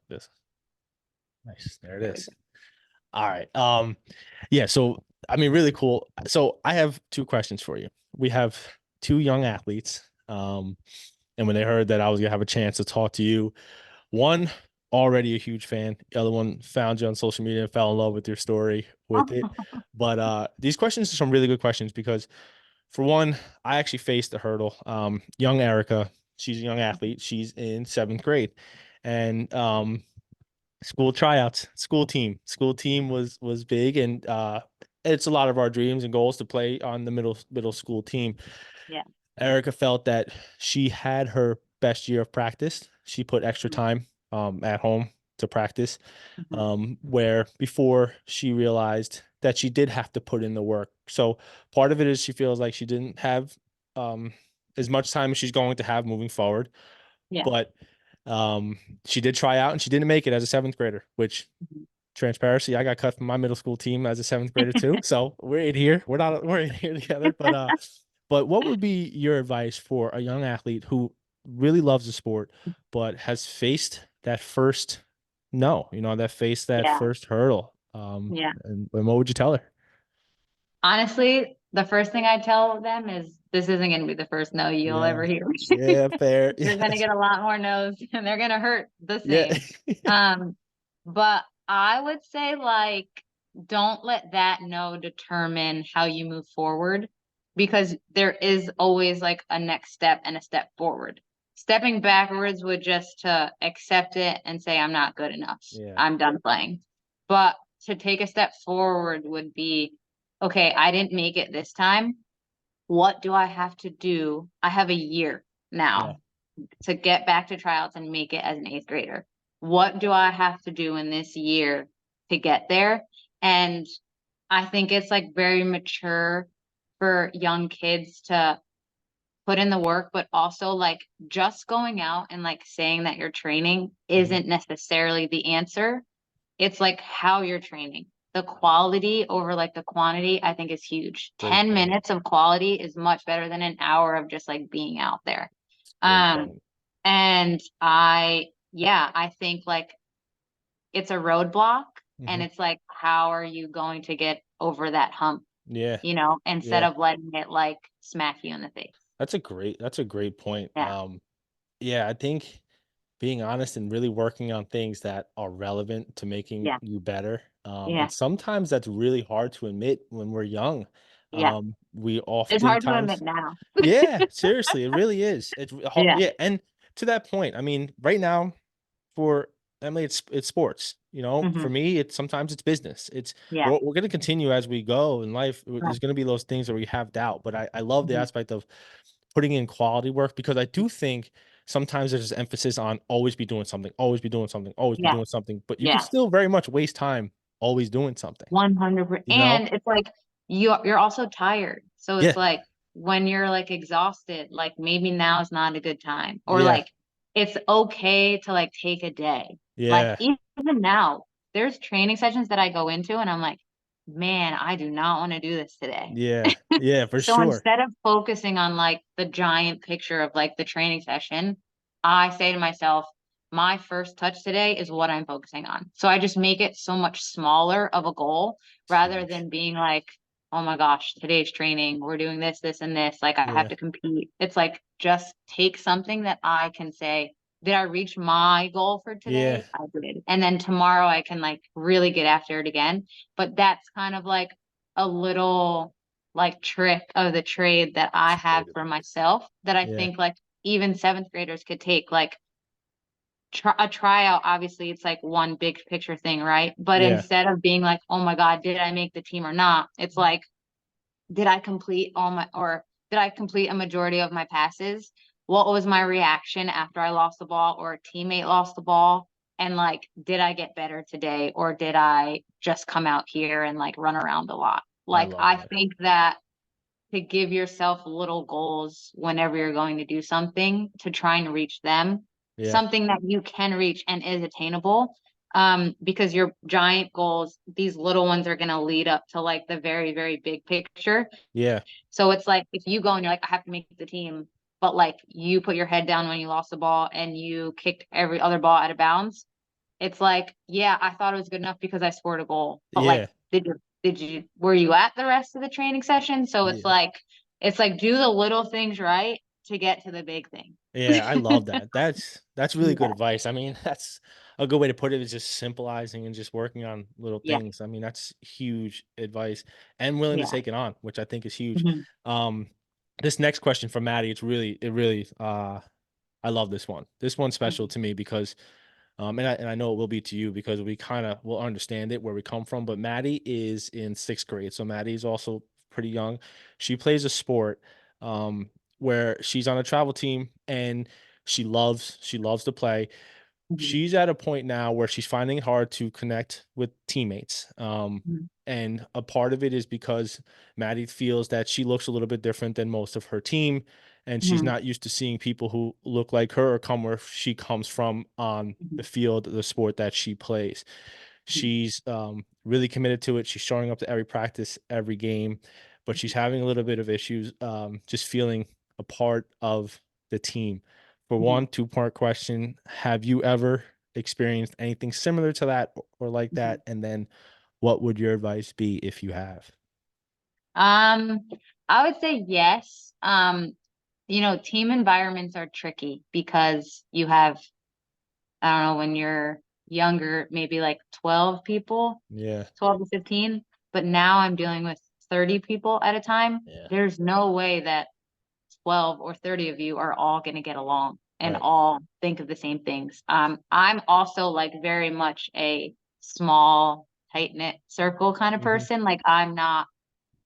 This. Nice. There it is. All right. Yeah, so I mean, really cool. So I have two questions for you. We have two young athletes. And when they heard that I was gonna have a chance to talk to you, one already a huge fan, the other one found you on social media and fell in love with your story with it. But these questions are some really good questions because for one, I actually faced a hurdle. Young Erica, she's a young athlete. She's in seventh grade. And school tryouts, school team was big, and it's a lot of our dreams and goals to play on the middle school team. Yeah. Erica felt that she had her best year of practice. She put extra time at home to practice, Mhm. where before she realized that she did have to put in the work. So part of it is she feels like she didn't have um, as much time as she's going to have moving forward, Yeah. but she did try out and she didn't make it as a seventh grader, which Mhm. transparency, I got cut from my middle school team as a seventh grader too. So we're in here. We're in here together. But what would be your advice for a young athlete who really loves the sport, but has faced that first no, that faced that Yeah. first hurdle? Yeah. And what would you tell her? Honestly, the first thing I tell them is this isn't going to be the first no you'll Yeah. ever hear. Yeah, fair. You're going to Yes. get a lot more no's and they're going to hurt the Yeah. same. Um, but I would say like don't let that no determine how you move forward because there is always like a next step and a step forward. Stepping backwards would just to accept it and say I'm not good enough. Yeah. I'm done playing. But to take a step forward would be okay, I didn't make it this time. What do I have to do? I have a year Yeah. now to get back to tryouts and make it as an eighth grader. What do I have to do in this year to get there? And I think it's like very mature for young kids to put in the work, but also like just going out and like saying that you're training Mhm. isn't necessarily the answer. It's like how you're training. The quality over like the quantity, I think is huge. Great 10 point. minutes of quality is much better than an hour of just like being out there. Great Um, point. and yeah, I think like it's a roadblock and Hmm. it's like, how are you going to get over that hump, Yeah. instead Yeah. of letting it like smack you in the face. That's a great point. Yeah. Yeah, I think being honest and really working on things that are relevant to making Yeah. you better. Yeah. And sometimes that's really hard to admit when we're young. Yeah. We It's hard to admit oftentimes, now. yeah, seriously, it really is. Yeah. Yeah, and to that point, I mean, right now for Emily, it's sports. For Hmm. me, it's sometimes it's business. Yeah. We're going to continue as we go in life. Right. There's going to be those things where we have doubt, but I love the Mhm. aspect of putting in quality work because I do think sometimes there's this emphasis on always be doing something, always be doing something, always be Yeah. doing something, but you can Yeah. still very much waste time always doing something, 100%. you know? And it's like you're also tired. So it's Yeah, like when you're like exhausted, like maybe now is not a good time. Or yeah, like it's okay to like take a day. Like yeah, even now, there's training sessions that I go into and I'm like, man, I do not want to do this today. yeah, yeah, for So sure. instead of focusing on like the giant picture of like the training session, I say to myself, my first touch today is what I'm focusing on. So I just make it so much smaller of a goal It's rather huge. than being like, oh my gosh, today's training, we're doing this, this, and this. Like I have Yeah, to compete. It's like just take something that I can say, did I reach my goal for yeah, today? I did. And then tomorrow I can like really get after it again. But that's kind of like a little like trick of the trade that I it's have great for advice. myself that I Yeah, think like even seventh graders could take. Like a tryout, obviously it's like one big picture thing, right? But yeah, instead of being like, oh my God, did I make the team or not? It's like, did I complete all my, or did I complete a majority of my passes? What was my reaction after I lost the ball or a teammate lost the ball? And like, did I get better today or did I just come out here and like run around a lot? I Like, love I that. think that to give yourself little goals whenever you're going to do something to try and reach them, Yeah, something that you can reach and is attainable. Because your giant goals, these little ones are going to lead up to like the very, very big picture. yeah, So it's like if you go and you're like, I have to make the team, but like you put your head down when you lost the ball and you kicked every other ball out of bounds, it's like, yeah, I thought it was good enough because I scored a goal. But like, Yeah. were you at the rest of the training session? So Yeah. it's like do the little things right to get to the big thing. Yeah, I love that. That's really good Yeah. advice. I mean, that's a good way to put it is just simplizing and just working on little Yeah. things. I mean, that's huge advice and willing to Yeah. take it on, which I think is huge. Mhm. Um, this next question from Maddie, it really I love this one. This one's special Mhm. to me because and I know it will be to you because we kind of will understand it where we come from. But Maddie is in sixth grade, so Maddie's also pretty young. She plays a sport where she's on a travel team and she loves to play. Mhm. She's at a point now where she's finding it hard to connect with teammates. Mhm. And a part of it is because Maddie feels that she looks a little bit different than most of her team, and she's Mhm. not used to seeing people who look like her or come where she comes from on the Mhm. field, the sport that she plays. Mhm. She's really committed to it. She's showing up to every practice, every game, but she's having a little bit of issues just feeling a part of the team. For Mhm. one, two-part question, have you ever experienced anything similar to that or like Mhm. that? And then what would your advice be if you have? Um, I would say yes. Team environments are tricky because you have, I don't know, when you're younger, maybe like 12 people, Yeah. 12 to 15, but now I'm dealing with 30 people at a time. Yeah. There's no way that 12 or 30 of you are all going to get along and Right. all think of the same things. I'm also like very much a small, tight-knit circle kind of Hmm. person. Like I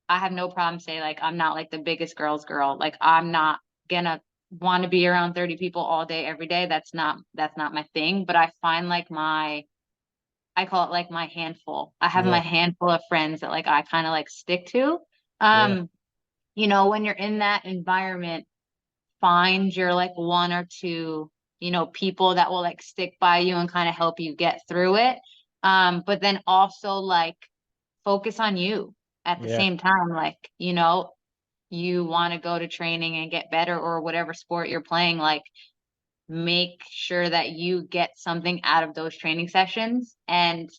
have no problem say like I'm not like the biggest girl's girl. Like I'm not gonna want to be around 30 people all day every day. That's not my thing. But I find like I call it like my handful. I have my Yeah. handful of friends that like I kind of like stick to. Yeah. Um, when you're in that environment, find your like one or two, people that will like stick by you and kind of help you get through it. But then also like focus on you at the Yeah. same time. Like, you want to go to training and get better or whatever sport you're playing, like make sure that you get something out of those training sessions. And,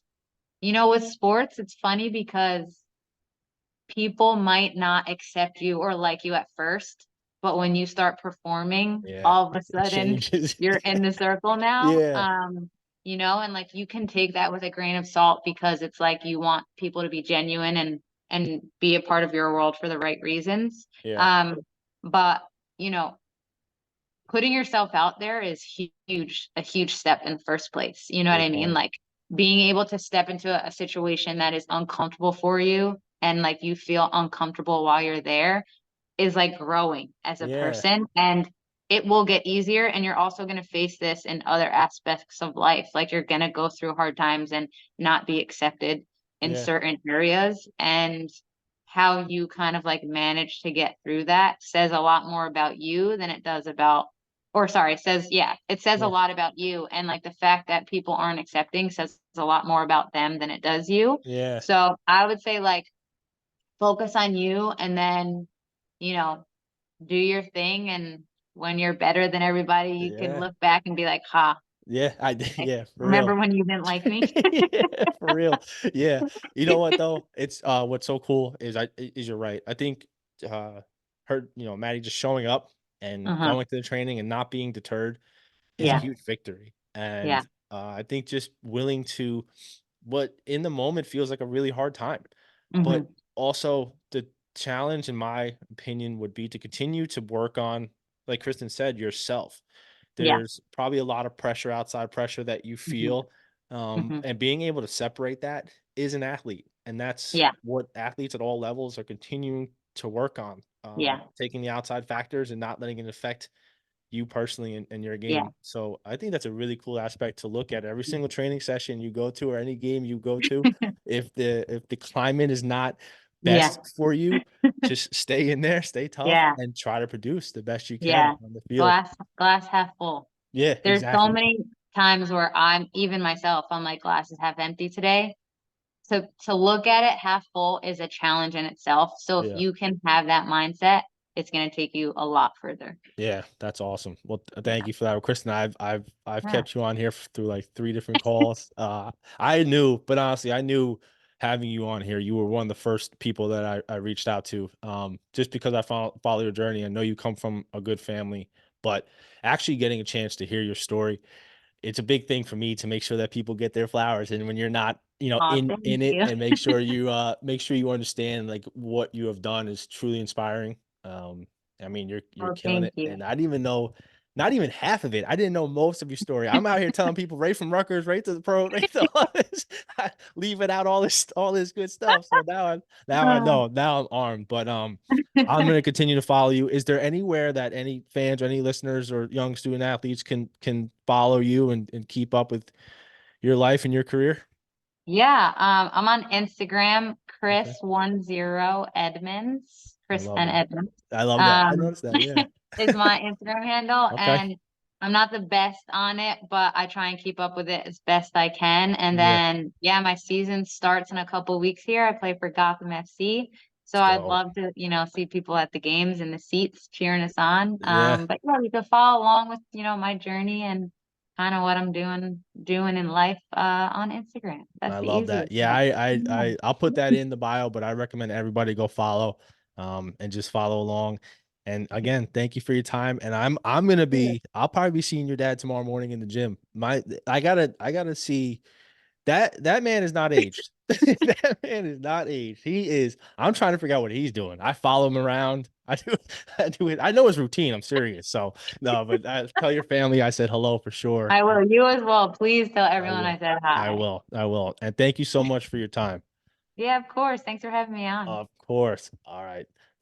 with sports, it's funny because people might not accept you or like you at first, but when you start performing, Yeah. all of a It sudden changes. you're in the circle now. Yeah. And like you can take that with a grain of salt because it's like you want people to be genuine and be a part of your world for the right reasons. Yeah. Um, but you know, putting yourself out there is a huge step in the first place. You know what Good I mean? point. Like being able to step into a situation that is uncomfortable for you and like you feel uncomfortable while you're there is like growing as a Yeah. person, and it will get easier, and you're also going to face this in other aspects of life. Like you're going to go through hard times and not be accepted in Yeah. certain areas, and how you kind of like manage to get through that says a lot more about you than it does about, or sorry, it says a Yeah. lot about you, and like the fact that people aren't accepting says a lot more about them than it does you. Yeah. So I would say like focus on you, and then you know do your thing, and when you're better than everybody you can Yeah. look back and be like, ha, Yeah. I Yeah, for remember real. when you didn't like me. Yeah, for real. Yeah. You know what though? It's what's so cool is you're right. I think uh Maddie just showing up and Uh-huh. going to the training and not being deterred is a Yeah. huge victory. Yeah. And I think just willing to what in the moment feels like a really hard time. But Hmm. also the challenge in my opinion would be to continue to work on, like Kristen said, yourself. Yeah. There's probably a lot of pressure, outside pressure that you Hmm. feel. Hmm. And being able to separate that is an athlete. And that's Yeah. what athletes at all levels are continuing to work on. Yeah. Taking the outside factors and not letting it affect you personally in your Yeah. game. So I think that's a really cool aspect to look at every single training session you go to or any game you go to. If the climate is not Yeah. best for you, just stay in there, stay tough, Yeah. and try to produce the best you can Yeah. on the field. Glass half full. Yeah, There's so exactly. many times where I'm even myself, I'm like glass is half empty today. To look at it half full is a challenge in itself. So if Yeah. you can have that mindset, it's going to take you a lot further. Yeah, that's awesome. Well, thank Yeah. you for that, Kristen. I've Yeah. kept you on here through like three different calls. I knew, but honestly, I knew having you on here, you were one of the first people that I reached out to. Just because I follow your journey. I know you come from a good family, but actually getting a chance to hear your story, it's a big thing for me to make sure that people get their flowers. And when you're not, Oh, in thank it, you. and make sure you understand like what you have done is truly inspiring. Um, I mean, you're Oh, killing thank it, you. and I didn't even know, not even half of it. I didn't know most of your story. I'm out here telling people right from Rutgers, right to the pro, right to all this, leaving out all this good stuff. So now I know. Now I'm armed. But I'm going to continue to follow you. Is there anywhere that any fans or any listeners or young student athletes can follow you and keep up with your life and your career? Yeah, I'm on Instagram, Okay. Chris10Edmonds, I love Kristen that. Edmonds. I love that. I Um, noticed that. Yeah. is my Instagram handle, Okay. and I'm not the best on it, but I try and keep up with it as best I can. And Yeah. then, yeah, my season starts in a couple weeks here. I play for Gotham FC, so Let's I'd go. love to, see people at the games in the seats cheering us on. Yeah. But yeah, you can follow along with, my journey and kind of what I'm doing in life on Instagram. That's I the love that. easiest Yeah, way. I'll put that in the bio, but I recommend everybody go follow, and just follow along. And again, thank you for your time. And I'll probably be seeing your dad tomorrow morning in the gym. I gotta see that man is not aged. That man is not aged. I'm trying to figure out what he's doing. I follow him around. I do it. I know his routine. I'm serious. So no, but tell your family I said hello for sure. I will. You as well. Please tell I everyone I will. said I hi. will. I will. And thank you so much for your time. Yeah, of course. Thanks for having me on. Of course. All right.